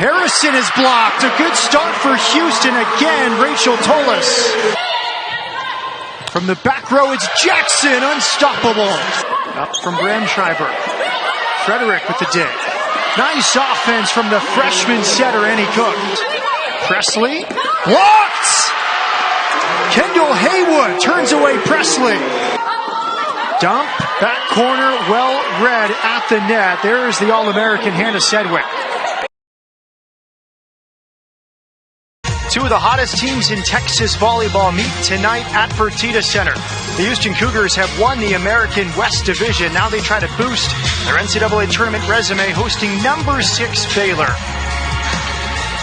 Harrison is blocked. A good start for Houston again. Rachel Tolis. From the back row, it's Jackson, unstoppable. Up from Brandschreiber. Frederick with the dig. Nice offense from the freshman setter, Annie Cook. Presley, blocked! Kendall Haywood turns away Presley. Dump, back corner, well read at the net. There's the All-American Hannah Sedgwick. Two of the hottest teams in Texas volleyball meet tonight at Fertitta Center. The Houston Cougars have won the American West Division. Now they try to boost their NCAA tournament resume, hosting number 6 Baylor.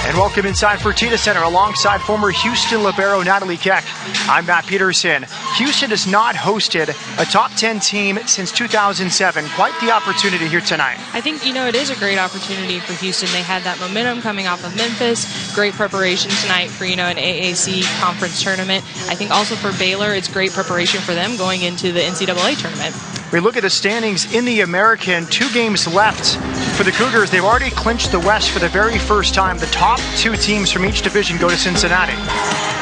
And welcome inside Fertitta Center alongside former Houston libero Natalie Keck. I'm Matt Pedersen. Houston has not hosted a top 10 team since 2007. Quite the opportunity here tonight. I think, it is a great opportunity for Houston. They had that momentum coming off of Memphis. Great preparation tonight for, an AAC conference tournament. I think also for Baylor, it's great preparation for them going into the NCAA tournament. We look at the standings in the American. 2 games left for the Cougars. They've already clinched the West for the very first time. The top 2 teams from each division go to Cincinnati.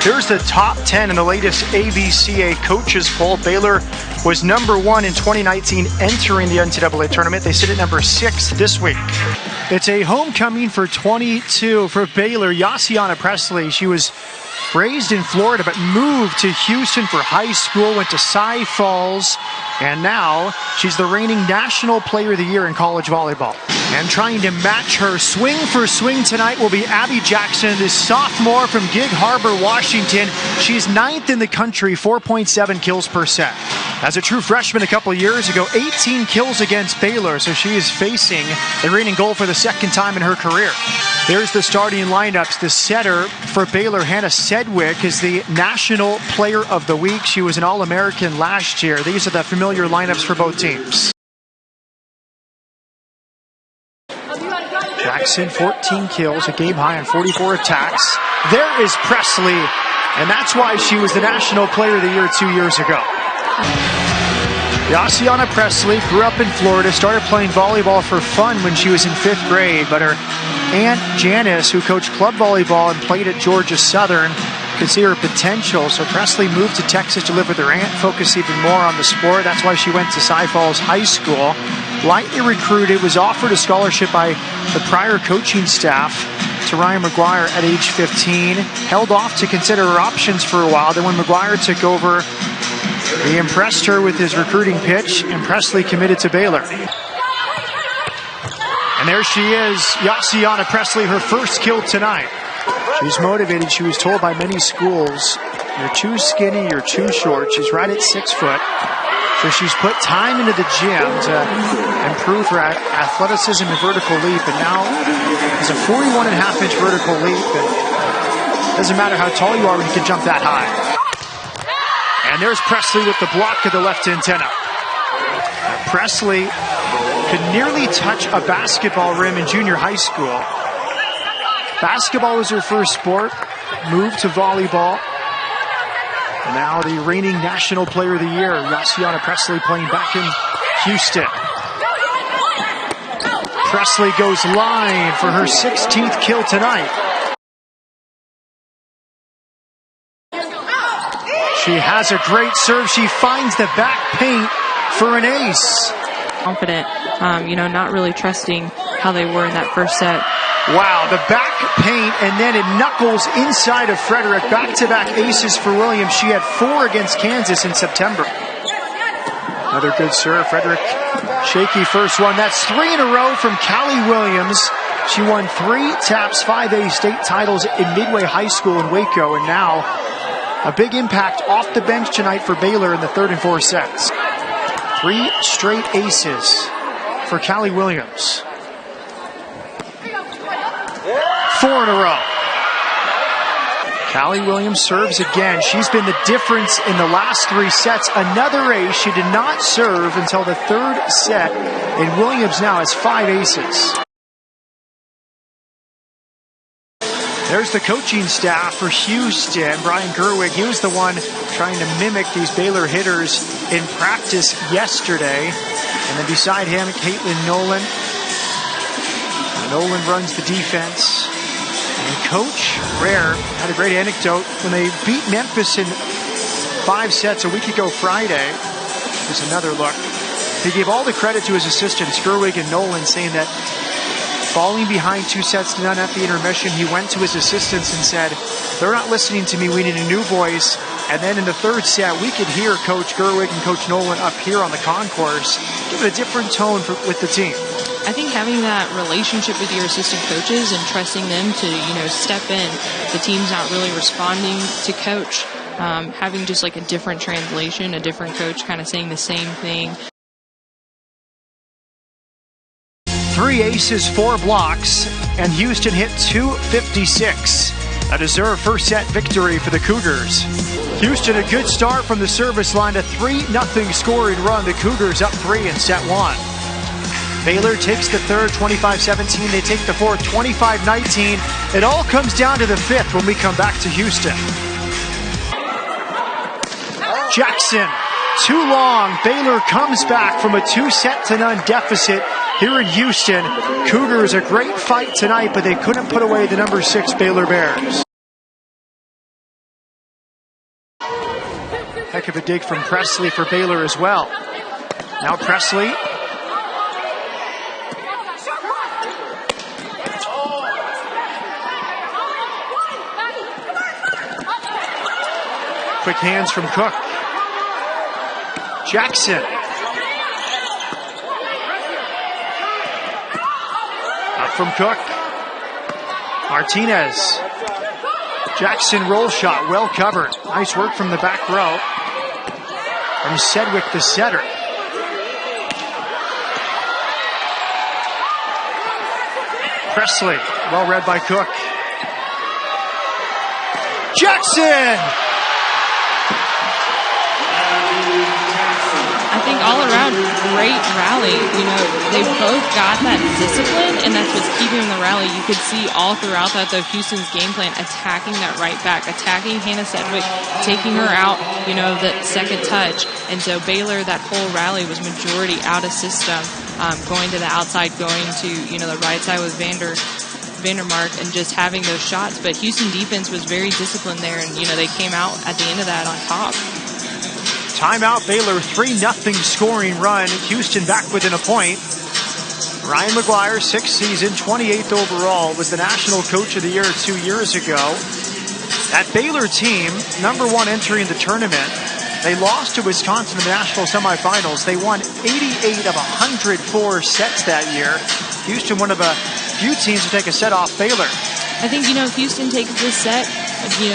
Here's the top 10 in the latest ABCA coaches poll. Baylor was number 1 in 2019 entering the NCAA tournament. They sit at number 6 this week. It's a homecoming for 22 for Baylor. Yassiana Presley, she was raised in Florida but moved to Houston for high school, went to Cy Falls, and now she's the reigning National Player of the Year in college volleyball. And trying to match her swing for swing tonight will be Abby Jackson, this sophomore from Gig Harbor, Washington. She's 9th in the country, 4.7 kills per set. As a true freshman a couple years ago, 18 kills against Baylor, so she is facing the reigning goal for the second time in her career. There's the starting lineups. The setter for Baylor, Hannah Sedgwick, is the National Player of the Week. She was an All-American last year. These are the familiar lineups for both teams. Jackson, 14 kills, a game high on 44 attacks. There is Presley, and that's why she was the National Player of the Year 2 years ago. Yassiana Presley grew up in Florida, started playing volleyball for fun when she was in 5th grade, but her aunt Janice, who coached club volleyball and played at Georgia Southern, could see her potential, so Presley moved to Texas to live with her aunt, focus even more on the sport. That's why she went to Cy Falls High School. Lightly recruited, was offered a scholarship by the prior coaching staff to Ryan McGuire at age 15. Held off to consider her options for a while. Then when McGuire took over, he impressed her with his recruiting pitch, and Presley committed to Baylor. And there she is, Yassiana Presley, her first kill tonight. She's motivated. She was told by many schools, you're too skinny, you're too short. She's right at 6 foot. So she's put time into the gym to improve her athleticism and vertical leap. And now it's a 41.5-inch vertical leap. And it doesn't matter how tall you are when you can jump that high. And there's Presley with the block of the left antenna. Presley could nearly touch a basketball rim in junior high school. Basketball was her first sport, moved to volleyball. Now the reigning National Player of the Year, Yassiana Presley, playing back in Houston. Presley goes line for her 16th kill tonight. She has a great serve. She finds the back paint for an ace. Confident, not really trusting how they were in that first set. Wow, the back paint, and then it knuckles inside of Frederick. Back-to-back aces for Williams. She had 4 against Kansas in September. Another good serve. Frederick, shaky first one. That's 3 in a row from Callie Williams. She won 3 TAPS 5A state titles in Midway High School in Waco, and now a big impact off the bench tonight for Baylor in the 3rd and 4th sets. 3 straight aces for Callie Williams. 4 in a row. Callie Williams serves again. She's been the difference in the last 3 sets. Another ace. She did not serve until the 3rd set, and Williams now has 5 aces. There's the coaching staff for Houston. Brian Gerwig, he was the one trying to mimic these Baylor hitters in practice yesterday. And then beside him, Caitlin Nolan. Nolan runs the defense. And Coach Rare had a great anecdote when they beat Memphis in 5 sets a week ago Friday. Here's another look. He gave all the credit to his assistants, Gerwig and Nolan, saying that falling behind 2-0 at the intermission, he went to his assistants and said, they're not listening to me, we need a new voice. And then in the 3rd set, we could hear Coach Gerwig and Coach Nolan up here on the concourse give it a different tone with the team. I think having that relationship with your assistant coaches and trusting them to, step in, the team's not really responding to coach, having just like a different translation, a different coach kind of saying the same thing. 3 aces, 4 blocks, and Houston hit 256. A deserved first set victory for the Cougars. Houston, a good start from the service line, a 3-0 scoring run. The Cougars up 3 in set 1. Baylor takes the 3rd, 25-17. They take the 4th, 25-19. It all comes down to the 5th when we come back to Houston. Jackson, too long. Baylor comes back from a 2-0 deficit here in Houston. Cougars, a great fight tonight, but they couldn't put away the number 6 Baylor Bears. Heck of a dig from Presley for Baylor as well. Now Presley. Quick hands from Cook. Jackson. Up from Cook. Martinez. Jackson roll shot, well covered. Nice work from the back row. From Sedgwick, the setter. Presley, well read by Cook. Jackson! I think all around, great rally. They both got that discipline, and that's what's keeping the rally. You could see all throughout that, though, Houston's game plan, attacking that right back, attacking Hannah Sedgwick, taking her out, that second touch. And so Baylor, that whole rally was majority out of system, going to the outside, going to, the right side with Vandermark, and just having those shots. But Houston defense was very disciplined there, and, they came out at the end of that on top. Timeout, Baylor, 3-0 scoring run. Houston back within a point. Ryan McGuire, 6th season, 28th overall, was the National Coach of the Year 2 years ago. That Baylor team, number 1 entering the tournament, they lost to Wisconsin in the national semifinals. They won 88 of 104 sets that year. Houston, one of a few teams to take a set off Baylor. I think, if Houston takes this set,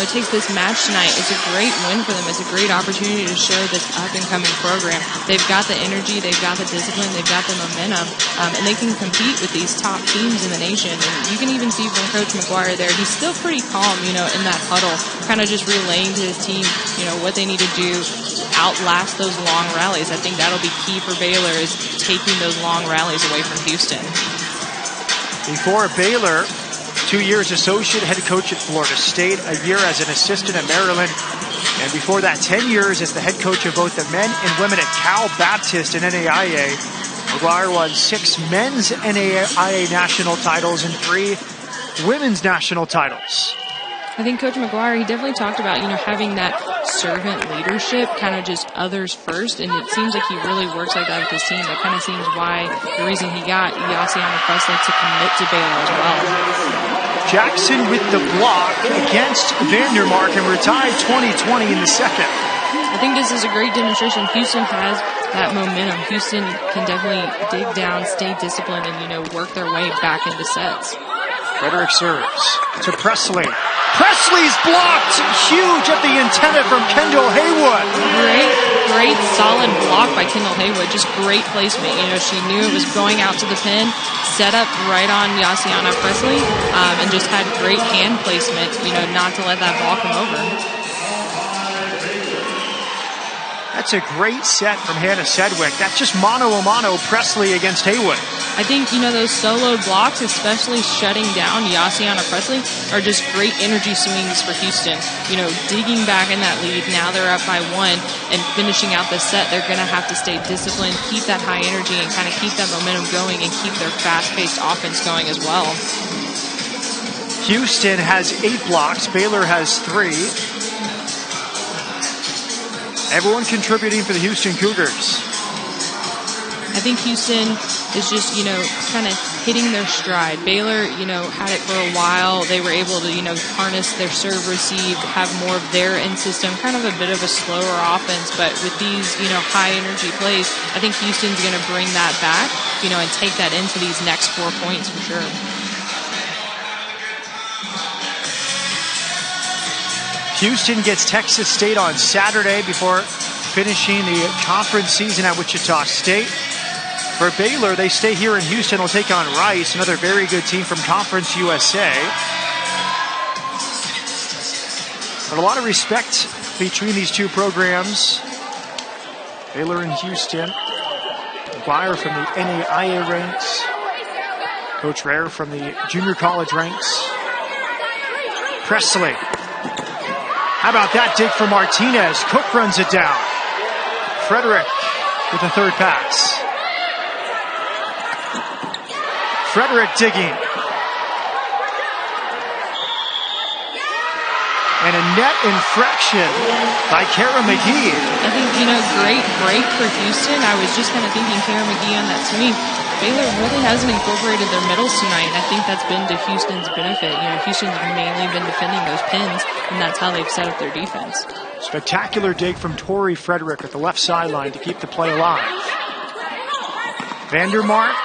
takes this match tonight, it's a great win for them. It's a great opportunity to show this up-and-coming program. They've got the energy, they've got the discipline, they've got the momentum, and they can compete with these top teams in the nation. And you can even see from Coach McGuire there, he's still pretty calm, in that huddle, kind of just relaying to his team, what they need to do, outlast those long rallies. I think that'll be key for Baylor, is taking those long rallies away from Houston. Before Baylor, 2 years associate head coach at Florida State, a year as an assistant at Maryland, and before that 10 years as the head coach of both the men and women at Cal Baptist and NAIA. McGuire won 6 men's NAIA national titles and 3 women's national titles. I think Coach McGuire, he definitely talked about, having that servant leadership, kind of just others first, and it seems like he really works like that with his team. That kind of seems why the reason he got Yassiana Presley to commit to Baylor as well. Jackson with the block against Vandermark, and we're tied 20-20 in the second. I think this is a great demonstration. Houston has that momentum. Houston can definitely dig down, stay disciplined, and, work their way back into sets. Frederick serves to Presley. Presley's blocked, huge at the antenna from Kendall Haywood. Great solid block by Kendall Haywood, just great placement. She knew it was going out to the pin, set up right on Yassiana Presley, and just had great hand placement, not to let that ball come over. That's a great set from Hannah Sedgwick. That's just mano-a-mano Presley against Haywood. I think, those solo blocks, especially shutting down Yassiana Presley, are just great energy swings for Houston. Digging back in that lead. Now they're up by 1 and finishing out the set. They're going to have to stay disciplined, keep that high energy, and kind of keep that momentum going and keep their fast-paced offense going as well. Houston has 8 blocks. Baylor has 3. Everyone contributing for the Houston Cougars. I think Houston is just, kind of hitting their stride. Baylor, had it for a while. They were able to, harness their serve receive, have more of their end system, kind of a bit of a slower offense. But with these, high energy plays, I think Houston's going to bring that back, and take that into these next 4 points for sure. Houston gets Texas State on Saturday before finishing the conference season at Wichita State. For Baylor, they stay here in Houston. Will take on Rice, another very good team from Conference USA. But a lot of respect between these two programs. Baylor and Houston. McGuire from the NAIA ranks. Coach Rare from the junior college ranks. Presley. How about that dig for Martinez? Cook runs it down. Frederick with the third pass. Frederick digging. And a net infraction by Kara McGee. I think, great break for Houston. I was just kind of thinking Kara McGee on that swing. Baylor really hasn't incorporated their middles tonight, and I think that's been to Houston's benefit. Houston's mainly been defending those pins, and that's how they've set up their defense. Spectacular dig from Tori Frederick at the left sideline to keep the play alive. Vandermark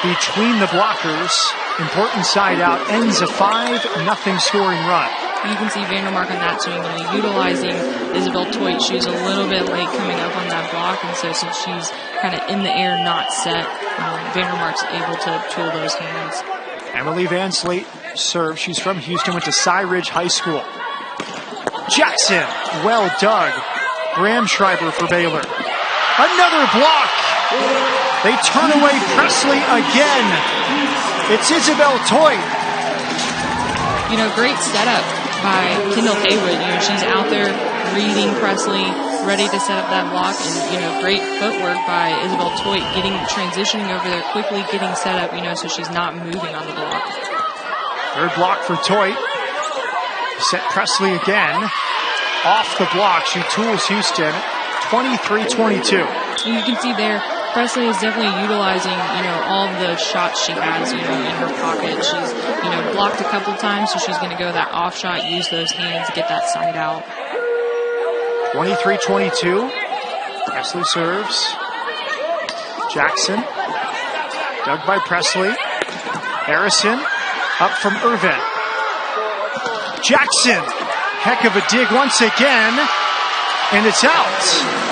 between the blockers. Important side out. Ends a 5-0 scoring run. You can see Vandermark on that swing, utilizing Isabel Toit. She was a little bit late coming up on that block, and so since she's kind of in the air, not set, Vandermark's able to tool those hands. Emily Van Slate serves. She's from Houston, went to Cy Ridge High School. Jackson, well dug. Graham Schreiber for Baylor. Another block. They turn away Presley again. It's Isabel Toit. Great setup by Kendall Haywood. She's out there reading Presley, ready to set up that block, and great footwork by Isabel Toit, transitioning over there quickly, getting set up, so she's not moving on the block. Third block for Toit. Set Presley again. Off the block, she tools Houston. 23-22. You can see there, Presley is definitely utilizing, all the shots she has, in her pocket. She's, blocked a couple times, so she's going to go that off shot, use those hands, get that side out. 23-22. Presley serves. Jackson. Dug by Presley. Harrison. Up from Irvin. Jackson. Heck of a dig once again. And it's out.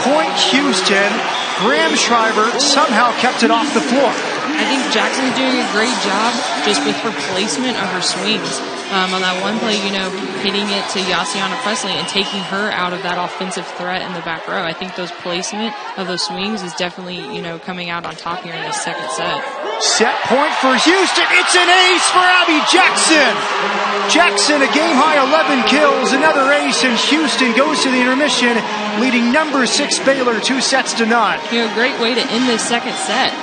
Point Houston. Graham Schreiber somehow kept it off the floor. I think Jackson's doing a great job just with her placement of her swings. On that one play, hitting it to Yassiana Presley and taking her out of that offensive threat in the back row. I think those placement of those swings is definitely, coming out on top here in the second set. Set point for Houston. It's an ace for Abby Jackson. Jackson, a game-high 11 kills, another ace, and Houston goes to the intermission, leading number 6 Baylor 2-0. Great way to end this second set.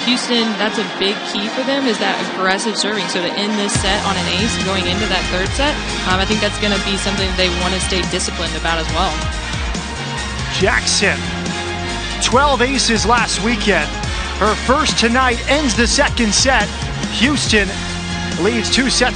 Houston, that's a big key for them, is that aggressive serving. So to end this set on an ace going into that third set, I think that's going to be something they want to stay disciplined about as well. Jackson, 12 aces last weekend. Her first tonight ends the second set. Houston leads 2-0.